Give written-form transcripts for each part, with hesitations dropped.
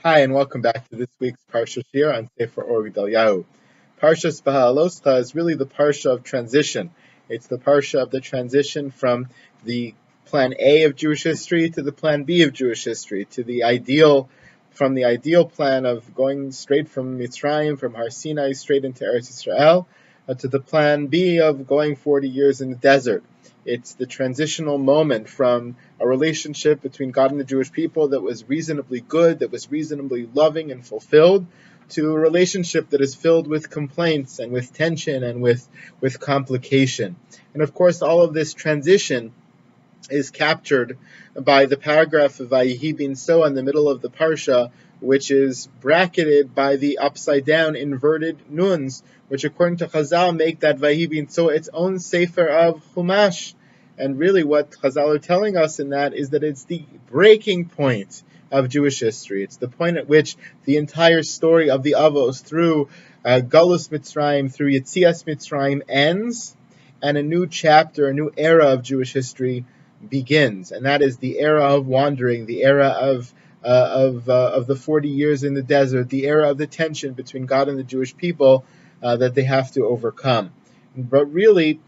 Hi, and welcome back to this week's Parsha here on Sefer Gedalyahu. Parshat Behaalotcha is really the Parsha of transition. It's the Parsha of the transition from the plan A of Jewish history to the plan B of Jewish history, to from the ideal plan of going straight from Mitzrayim, from Har Sinai, straight into Eretz Yisrael, to the plan B of going 40 years in the desert. It's the transitional moment from a relationship between God and the Jewish people that was reasonably good, that was reasonably loving and fulfilled, to a relationship that is filled with complaints and with tension and with complication. And of course, all of this transition is captured by the paragraph of Vayihi bin So in the middle of the Parsha, which is bracketed by the upside down inverted nuns, which according to Chazal make that Vayihi bin So its own sefer of Chumash. And really what Chazal are telling us in that is that it's the breaking point of Jewish history. It's the point at which the entire story of the Avos through Galus Mitzrayim, through Yetzias Mitzrayim ends, and a new chapter, a new era of Jewish history begins, and that is the era of wandering, the era of the 40 years in the desert, the era of the tension between God and the Jewish people that they have to overcome. But really,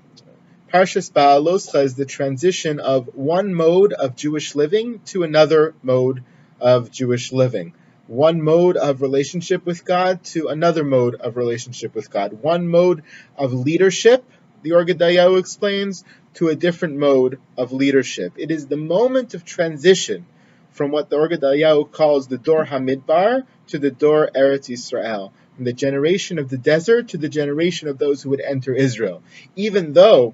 Parshas Behaalotcha is the transition of one mode of Jewish living to another mode of Jewish living. One mode of relationship with God to another mode of relationship with God. One mode of leadership, the Gedalyahu explains, to a different mode of leadership. It is the moment of transition from what the Gedalyahu calls the Dor HaMidbar to the Dor Eretz Yisrael, from the generation of the desert to the generation of those who would enter Israel. Even though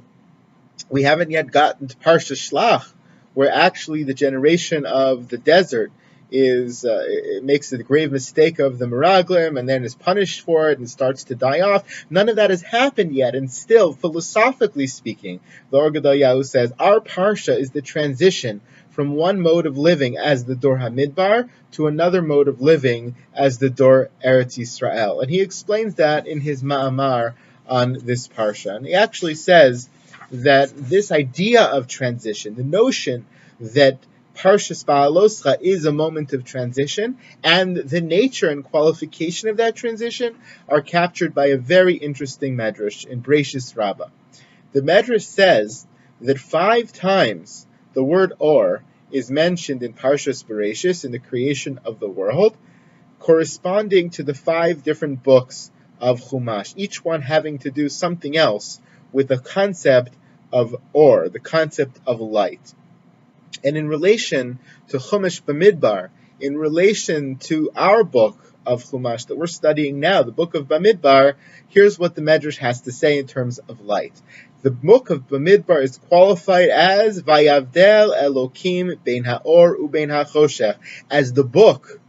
we haven't yet gotten to Parsha Shlach, where actually the generation of the desert it makes the grave mistake of the Meraglim and then is punished for it and starts to die off. None of that has happened yet, and still, philosophically speaking, the Gedalyahu says our Parsha is the transition from one mode of living as the Dor HaMidbar to another mode of living as the Dor Eretz Yisrael. And he explains that in his Ma'amar on this Parsha. And he actually says that this idea of transition, the notion that Parshas Behaalotcha is a moment of transition, and the nature and qualification of that transition are captured by a very interesting medrash in Breishis Rabbah. The medrash says that 5 times the word Or is mentioned in Parshas Bereshis, in the creation of the world, corresponding to the 5 different books of Chumash, each one having to do something else with the concept of Or, the concept of light. And in relation to Chumash Bamidbar, in relation to our book of Chumash that we're studying now, the book of Bamidbar, here's what the Medrash has to say in terms of light. The book of Bamidbar is qualified as Vayavdel Elokim Bein Ha'or Ubein HaChoshech, as the book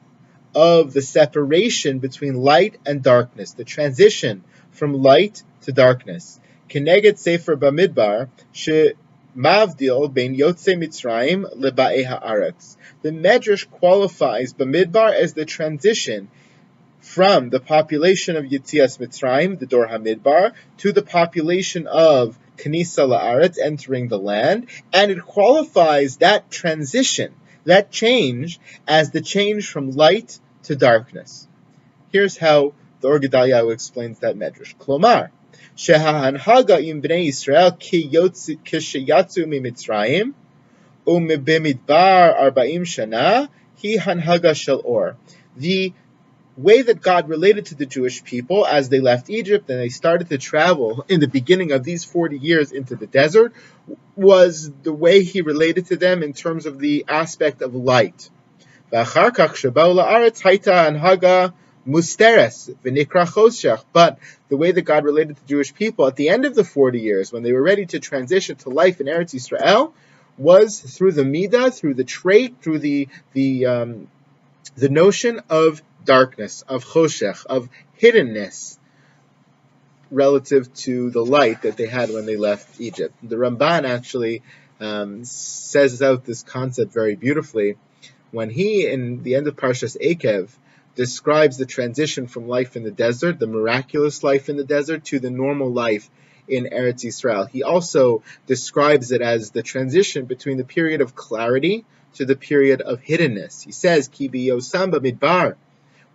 of the separation between light and darkness, the transition from light to darkness. Keneged Sefer Bamidbar, Mavdil ben Yotze Mitzrayim leba'ei haaretz. The Medrash qualifies Bamidbar as the transition from the population of Yetzias Mitzrayim, the Dor HaMidbar, to the population of Knisa La'aretz, entering the land, and it qualifies that transition, that change, as the change from light to darkness. Here's how the Gedalyahu explains that Medrash. Klomar, Shehahanhaga im bnei Yisrael kisheyatzu mimitzrayim umibimidbar 40 shana hi hanhaga shel or. The way that God related to the Jewish people as they left Egypt and they started to travel in the beginning of these 40 years into the desert was the way he related to them in terms of the aspect of light. V'achar kach sheba'u la'aretz haita hanhaga musteres v'nikra choshech. But the way that God related to Jewish people at the end of the 40 years, when they were ready to transition to life in Eretz Yisrael, was through the midah, through the trait, through the notion of darkness, of choshech, of hiddenness, relative to the light that they had when they left Egypt. The Ramban actually says out this concept very beautifully when he, in the end of Parshas Ekev, describes the transition from life in the desert, the miraculous life in the desert, to the normal life in Eretz Yisrael. He also describes it as the transition between the period of clarity to the period of hiddenness. He says, Ki biyosam b'midbar,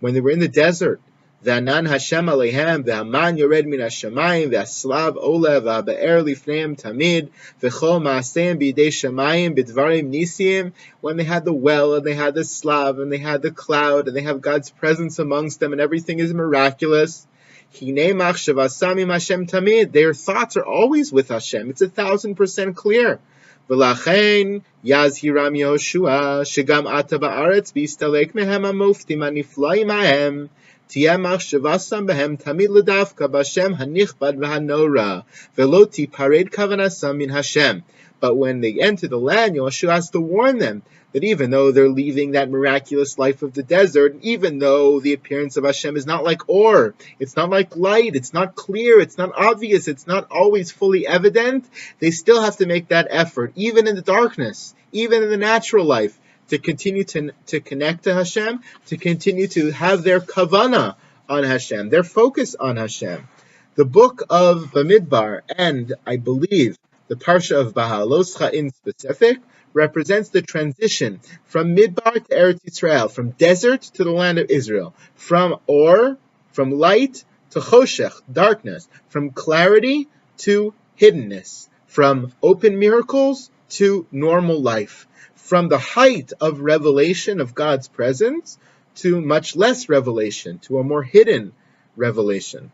when they were in the desert, V'anan Hashem alehem, v'haman yored min hashamayim, v'aslav ola, v'habe'er lifneim tamid, v'chol ma'aseim b'idei shamayim, b'dvarim nisiyim, when they had the well, and they had the slav, and they had the cloud, and they have God's presence amongst them, and everything is miraculous. Hinei machshavasam im Hashem tamid, their thoughts are always with Hashem. It's 1,000% clear. V'lachein yazhiram Yehoshua, shegam ata ba'aretz b'istalek mehem ha'moftim ha'niflaim ha'hem, tiyeh machshavasam behem tamid l'davka b'Hashem hanichbad v'hanora, v'lo tipared kavanasam min Hashem. But when they enter the land, Yehoshua has to warn them that even though they're leaving that miraculous life of the desert, even though the appearance of Hashem is not like ore, it's not like light, it's not clear, it's not obvious, it's not always fully evident, they still have to make that effort, even in the darkness, even in the natural life, to continue to connect to Hashem, to continue to have their kavanah on Hashem, their focus on Hashem. The book of Bamidbar, and I believe the Parsha of Behaalotcha in specific, represents the transition from Midbar to Eretz Yisrael, from desert to the land of Israel, from or, from light to choshech, darkness, from clarity to hiddenness, from open miracles to normal life, from the height of revelation of God's presence to much less revelation, to a more hidden revelation.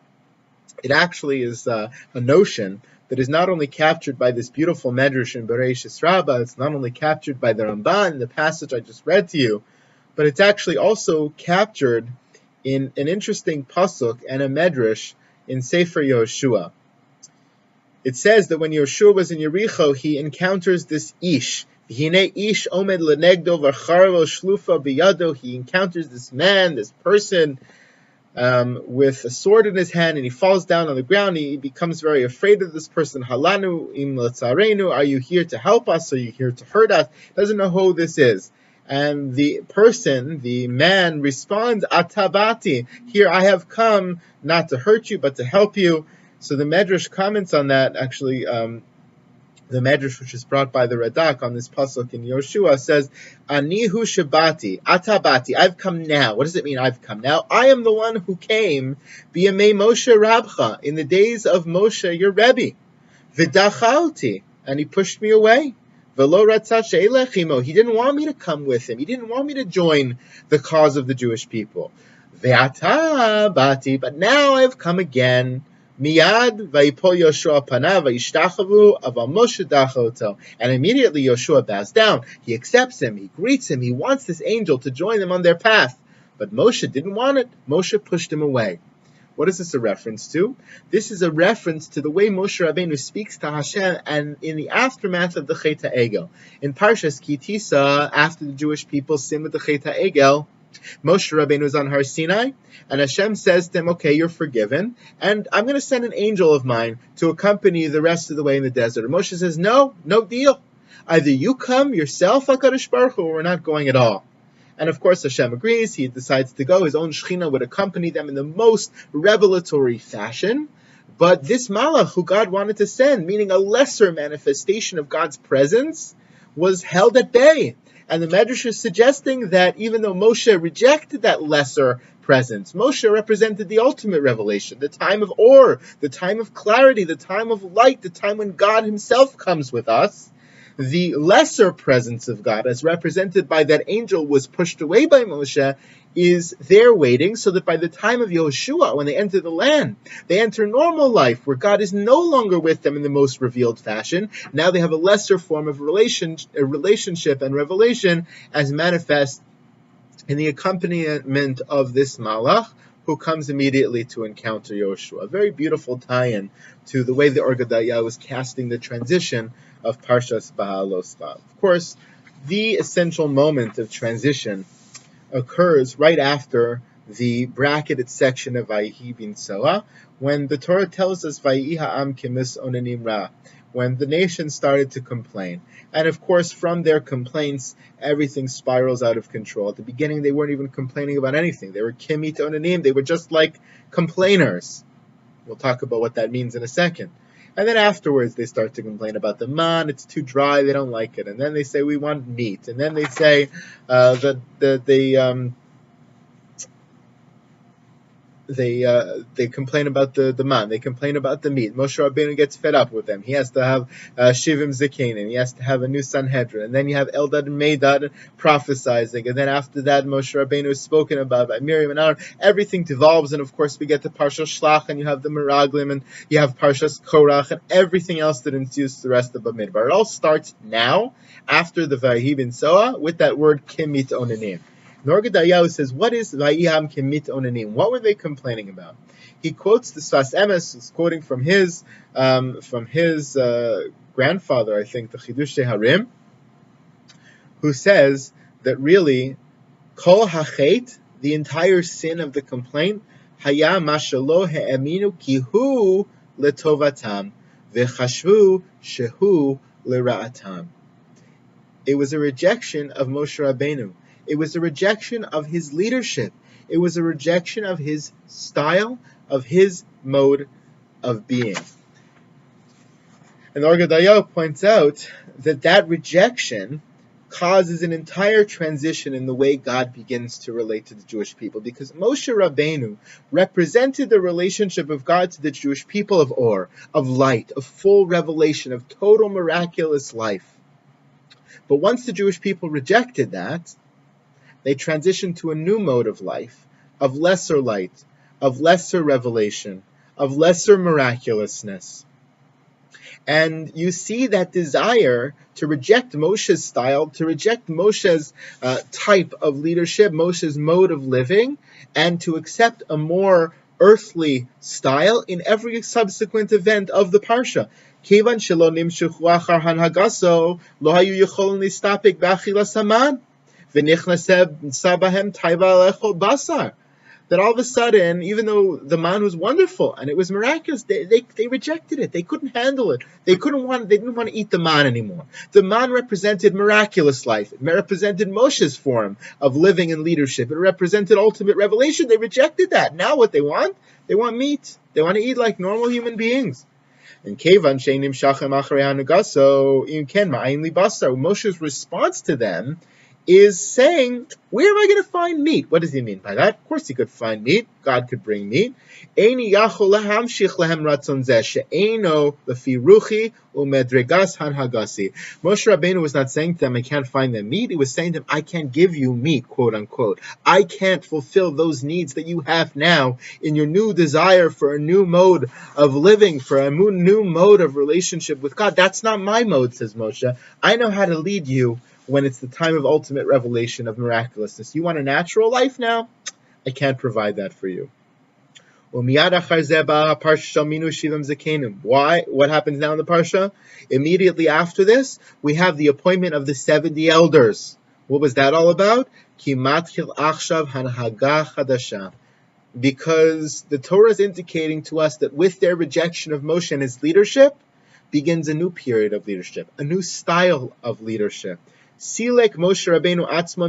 It actually is a notion that is not only captured by this beautiful medrash in Bereishis Rabbah, it's not only captured by the Ramban, the passage I just read to you, but it's actually also captured in an interesting pasuk and a medrash in Sefer Yehoshua. It says that when Yehoshua was in Yericho, he encounters this ish. Hine ish omed lenegdo v'charvo shlufa biyado. He encounters this man, this person, with a sword in his hand, and he falls down on the ground. He becomes very afraid of this person. Halanu im latzarenu, are you here to help us? Are you here to hurt us? Doesn't know who this is. And the person, the man, responds, Atabati, here I have come not to hurt you, but to help you. So the Medrash comments on that, actually, the Medrash, which is brought by the Radak on this pasuk in Yehoshua, says, Anihu Shabati, Atabati, I've come now. What does it mean, I've come now? I am the one who came, B'yamei Moshe Rabcha, in the days of Moshe, your Rebbe. V'dachalti, and he pushed me away. V'lo ratzah she'elech imo, he didn't want me to come with him. He didn't want me to join the cause of the Jewish people. Ve'ata bati, but now I've come again. Miyad vayipol Yoshua panav vayishtachavu aval Moshe dachoto. And immediately Yoshua bows down. He accepts him. He greets him. He wants this angel to join them on their path. But Moshe didn't want it. Moshe pushed him away. What is this a reference to? This is a reference to the way Moshe Rabbeinu speaks to Hashem and in the aftermath of the Chet HaEgel. In Parshas Ki Tisa, after the Jewish people sin with the Chet HaEgel, Moshe Rabbeinu is on Har Sinai, and Hashem says to him, okay, you're forgiven, and I'm going to send an angel of mine to accompany you the rest of the way in the desert. And Moshe says, no deal. Either you come yourself, HaKadosh Baruch Hu, or we're not going at all. And of course Hashem agrees, he decides to go. His own Shekhinah would accompany them in the most revelatory fashion. But this Malach who God wanted to send, meaning a lesser manifestation of God's presence, was held at bay. And the Medrash is suggesting that even though Moshe rejected that lesser presence, Moshe represented the ultimate revelation, the time of or, the time of clarity, the time of light, the time when God himself comes with us. The lesser presence of God, as represented by that angel, was pushed away by Moshe, is there waiting, so that by the time of Yehoshua, when they enter the land, they enter normal life, where God is no longer with them in the most revealed fashion. Now they have a lesser form of relationship and revelation, as manifest in the accompaniment of this Malach, who comes immediately to encounter Yehoshua. A very beautiful tie-in to the way the Gedalyahu is casting the transition of Parshas Behaalotcha. Of course, the essential moment of transition occurs right after the bracketed section of Vayihi bin Soah, when the Torah tells us Vayihi ha'am kemis onanim ra, when the nation started to complain. And of course, from their complaints, everything spirals out of control. At the beginning, they weren't even complaining about anything. They were kimit onanim. They were just like complainers. We'll talk about what that means in a second. And then afterwards they start to complain about the man, it's too dry, they don't like it. And then they say we want meat. And then they say they complain about the man. They complain about the meat. Moshe Rabbeinu gets fed up with them. He has to have Shivim Zikanim. He has to have a new Sanhedrin. And then you have Eldad and Medad prophesying. And then after that, Moshe Rabbeinu is spoken about by Miriam and Aaron. Everything devolves. And of course, we get the Parshat Shlach, and you have the Meraglim, and you have Parshat Korach, and everything else that ensues the rest of Bamidbar. It all starts now, after the Vayehi ben Soa, with that word Kimit Onanim. Gedalyahu says, what is Vayiham Kimit Onanim? What were they complaining about? He quotes the Sfas Emes, quoting from his grandfather, I think, the Chidush Harim, who says that really, Kol HaChet, the entire sin of the complaint, Haya Mashalo He'eminu Kihu Letovatam, V'chashvu Shehu Lera'atam. It was a rejection of Moshe Rabbeinu. It was a rejection of his leadership. It was a rejection of his style, of his mode of being. And Gedalyahu points out that rejection causes an entire transition in the way God begins to relate to the Jewish people, because Moshe Rabbeinu represented the relationship of God to the Jewish people of Or, of light, of full revelation, of total miraculous life. But once the Jewish people rejected that, they transitioned to a new mode of life, of lesser light, of lesser revelation, of lesser miraculousness. And you see that desire to reject Moshe's style, to reject Moshe's type of leadership, Moshe's mode of living, and to accept a more earthly style in every subsequent event of the Parsha. Kivan shelo nimshuchu achar hanhagaso, lo hayu yecholin listapik b'achilas haman. That all of a sudden, even though the man was wonderful and it was miraculous, they rejected it. They couldn't handle it. They didn't want to eat the man anymore. The man represented miraculous life. It represented Moshe's form of living and leadership. It represented ultimate revelation. They rejected that. Now what they want meat. They want to eat like normal human beings. And Moshe's response to them is saying, where am I going to find meat? What does he mean by that? Of course he could find meat. God could bring meat. Moshe Rabbeinu was not saying to them, I can't find them meat. He was saying to them, I can't give you meat, quote unquote. I can't fulfill those needs that you have now in your new desire for a new mode of living, for a new mode of relationship with God. That's not my mode, says Moshe. I know how to lead you when it's the time of ultimate revelation of miraculousness. You want a natural life now? I can't provide that for you. Why? What happens now in the Parsha? Immediately after this, we have the appointment of the 70 elders. What was that all about? Because the Torah is indicating to us that with their rejection of Moshe and his leadership, begins a new period of leadership, a new style of leadership. Silek Moshe Rabbeinu atzma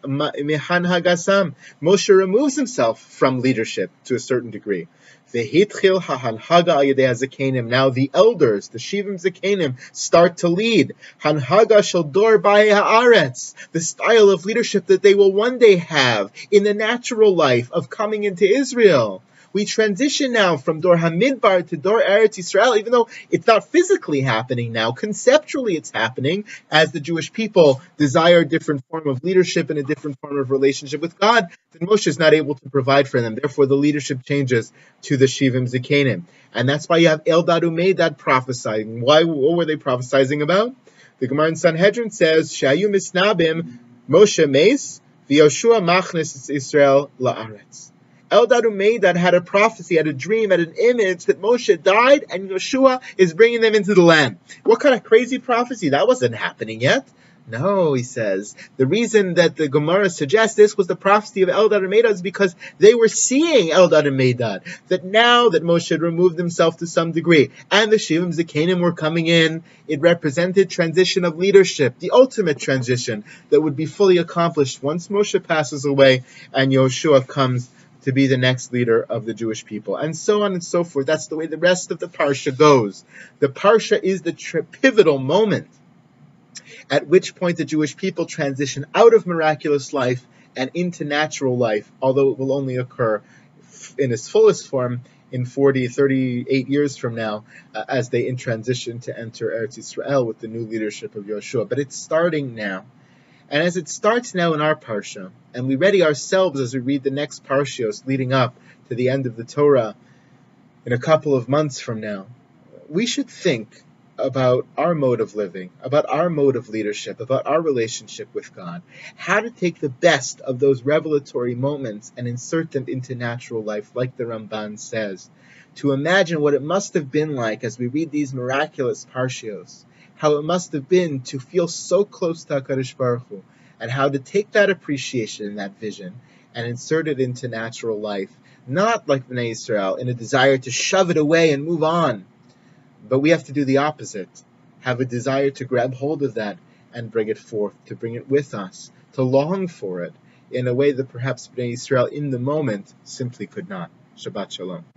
mihanhagasam. Moshe removes himself from leadership to a certain degree. Vehitchil hahanhaga al yedei hazakenim. Now the elders, the Shivim Zakenim, start to lead. Hanhaga shel dor ba'ei haaretz. The style of leadership that they will one day have in the natural life of coming into Israel. We transition now from Dor Hamidbar to Dor Eretz Yisrael, even though it's not physically happening now. Conceptually it's happening as the Jewish people desire a different form of leadership and a different form of relationship with God. Then Moshe is not able to provide for them. Therefore, the leadership changes to the Shivim Zakenim. And that's why you have Eldad Medad prophesying. What were they prophesying about? The Gemara in Sanhedrin says, Shayu misnabim Moshe meis v'Yoshua machnes Israel la'aretz. Eldad Medad had a prophecy, had a dream, had an image that Moshe died and Yeshua is bringing them into the land. What kind of crazy prophecy? That wasn't happening yet. No, he says. The reason that the Gemara suggests this was the prophecy of Eldad Medad is because they were seeing Eldad Medad. That now that Moshe had removed himself to some degree and the Shivim Zakenim were coming in, it represented transition of leadership, the ultimate transition that would be fully accomplished once Moshe passes away and Yeshua comes to be the next leader of the Jewish people, and so on and so forth. That's the way the rest of the Parsha goes. The Parsha is the pivotal moment at which point the Jewish people transition out of miraculous life and into natural life, although it will only occur in its fullest form in 38 years from now, as they transition to enter Eretz Yisrael with the new leadership of Yeshua. But it's starting now. And as it starts now in our Parsha, and we ready ourselves as we read the next Parshios leading up to the end of the Torah in a couple of months from now, we should think about our mode of living, about our mode of leadership, about our relationship with God, how to take the best of those revelatory moments and insert them into natural life, like the Ramban says, to imagine what it must have been like as we read these miraculous Parshios, how it must have been to feel so close to HaKadosh Baruch Hu, and how to take that appreciation and that vision and insert it into natural life, not like Bnei Yisrael, in a desire to shove it away and move on, but we have to do the opposite, have a desire to grab hold of that and bring it forth, to bring it with us, to long for it in a way that perhaps Bnei Yisrael in the moment simply could not. Shabbat Shalom.